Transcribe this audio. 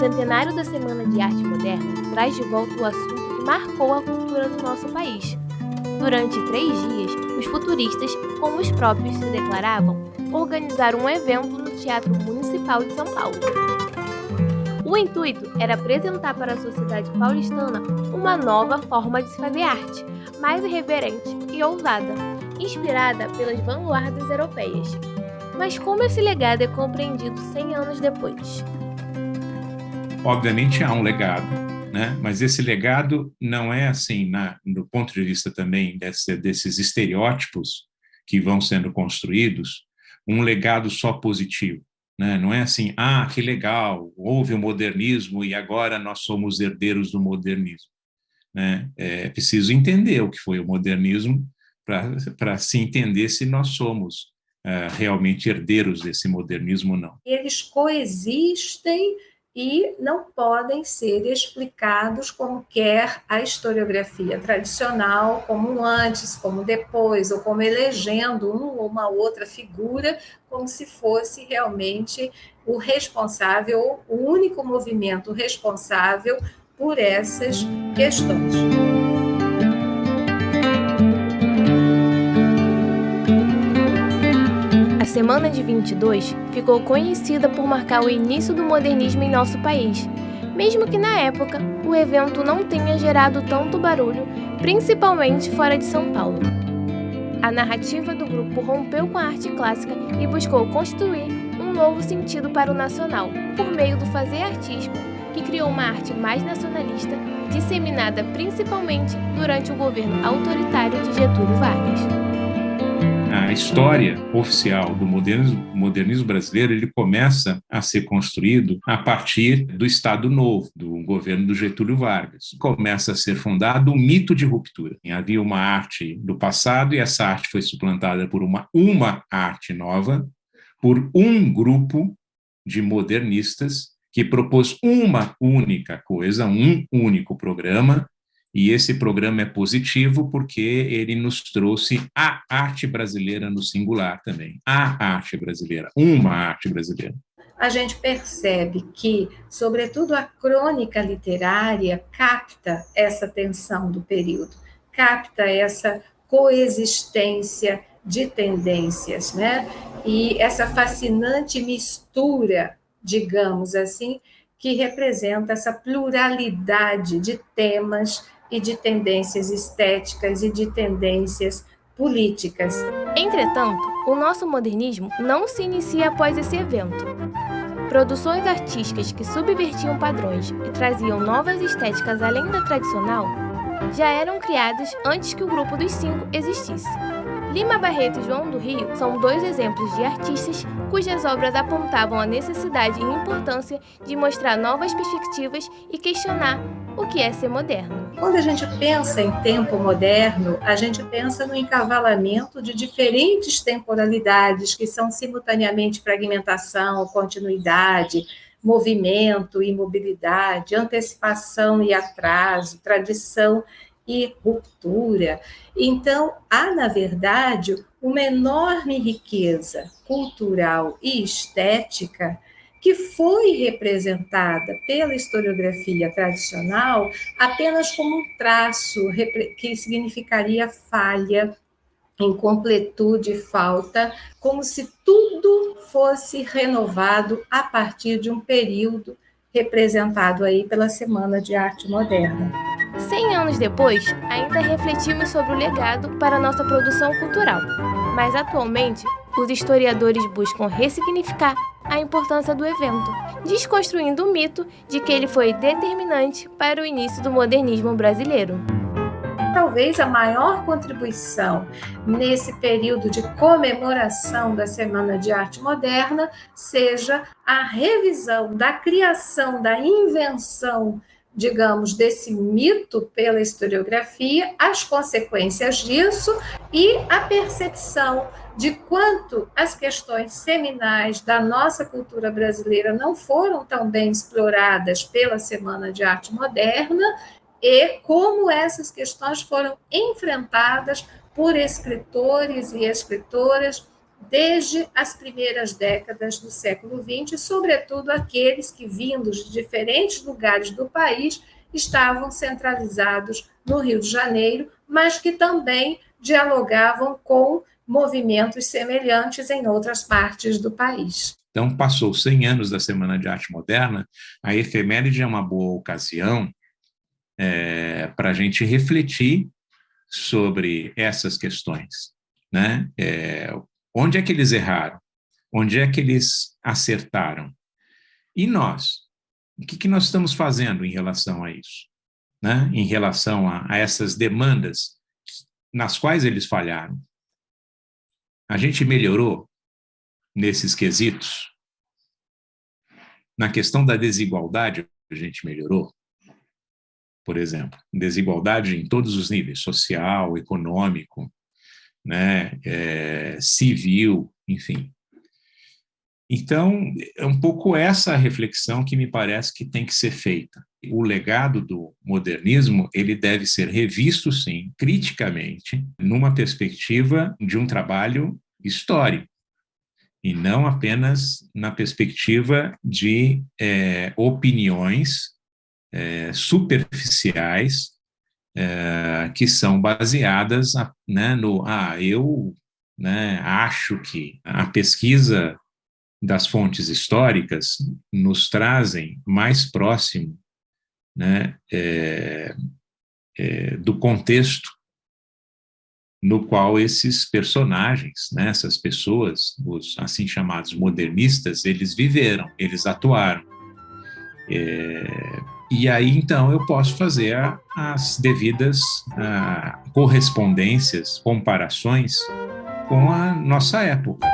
centenário da Semana de Arte Moderna traz de volta o assunto que marcou a cultura do nosso país. Durante 3 dias, os futuristas, como os próprios se declaravam, organizaram um evento no Teatro Municipal de São Paulo. O intuito era apresentar para a sociedade paulistana uma nova forma de se fazer arte, mais irreverente e ousada, inspirada pelas vanguardas europeias. Mas como esse legado é compreendido 100 anos depois? Obviamente há um legado, né? Mas esse legado não é assim, do ponto de vista também desses estereótipos que vão sendo construídos, um legado só positivo. Né? Não é assim, que legal, houve o modernismo e agora nós somos herdeiros do modernismo. Né? É preciso entender o que foi o modernismo para se entender se nós somos realmente herdeiros desse modernismo ou não. Eles coexistem e não podem ser explicados como quer a historiografia tradicional, como um antes, como depois, ou como elegendo uma ou uma outra figura, como se fosse realmente o responsável, o único movimento responsável por essas questões. A Semana de 22 ficou conhecida por marcar o início do modernismo em nosso país, mesmo que na época o evento não tenha gerado tanto barulho, principalmente fora de São Paulo. A narrativa do grupo rompeu com a arte clássica e buscou construir um novo sentido para o nacional, por meio do fazer artismo, que criou uma arte mais nacionalista, disseminada principalmente durante o governo autoritário de Getúlio Vargas. A história oficial do modernismo brasileiro, ele começa a ser construído a partir do Estado Novo, do governo do Getúlio Vargas. Começa a ser fundado o mito de ruptura. Havia uma arte do passado e essa arte foi suplantada por uma arte nova, por um grupo de modernistas que propôs uma única coisa, um único programa. E esse programa é positivo porque ele nos trouxe a arte brasileira no singular também. A arte brasileira, uma arte brasileira. A gente percebe que, sobretudo, a crônica literária capta essa tensão do período, capta essa coexistência de tendências, né? E essa fascinante mistura, digamos assim, que representa essa pluralidade de temas e de tendências estéticas e de tendências políticas. Entretanto, o nosso modernismo não se inicia após esse evento. Produções artísticas que subvertiam padrões e traziam novas estéticas além da tradicional já eram criadas antes que o Grupo dos 5 existisse. Lima Barreto e João do Rio são 2 exemplos de artistas cujas obras apontavam a necessidade e importância de mostrar novas perspectivas e questionar o que é ser moderno. Quando a gente pensa em tempo moderno, a gente pensa no encavalamento de diferentes temporalidades que são simultaneamente fragmentação, continuidade, movimento e mobilidade, antecipação e atraso, tradição e ruptura. Então, há, na verdade, uma enorme riqueza cultural e estética que foi representada pela historiografia tradicional apenas como um traço que significaria falha, incompletude, falta, como se tudo fosse renovado a partir de um período representado aí pela Semana de Arte Moderna. 100 anos depois, ainda refletimos sobre o legado para a nossa produção cultural, mas atualmente os historiadores buscam ressignificar a importância do evento, desconstruindo o mito de que ele foi determinante para o início do modernismo brasileiro. Talvez a maior contribuição nesse período de comemoração da Semana de Arte Moderna seja a revisão da criação, da invenção, digamos, desse mito pela historiografia, as consequências disso e a percepção de quanto as questões seminais da nossa cultura brasileira não foram tão bem exploradas pela Semana de Arte Moderna e como essas questões foram enfrentadas por escritores e escritoras desde as primeiras décadas do século XX, sobretudo aqueles que, vindos de diferentes lugares do país, estavam centralizados no Rio de Janeiro, mas que também dialogavam com movimentos semelhantes em outras partes do país. Então, passou 100 anos da Semana de Arte Moderna, a efeméride é uma boa ocasião para a gente refletir sobre essas questões, né? Onde é que eles erraram? Onde é que eles acertaram? E nós? O que nós estamos fazendo em relação a isso? Né? Em relação a essas demandas nas quais eles falharam? A gente melhorou nesses quesitos? Na questão da desigualdade, a gente melhorou? Por exemplo, desigualdade em todos os níveis, social, econômico, né, civil, enfim. Então, é um pouco essa reflexão que me parece que tem que ser feita. O legado do modernismo, ele deve ser revisto, sim, criticamente, numa perspectiva de um trabalho histórico, e não apenas na perspectiva de opiniões superficiais que são baseadas no eu acho que a pesquisa das fontes históricas nos trazem mais próximo do contexto no qual esses personagens, essas pessoas, os assim chamados modernistas, eles viveram, eles atuaram. E aí, então, eu posso fazer as devidas correspondências, comparações com a nossa época.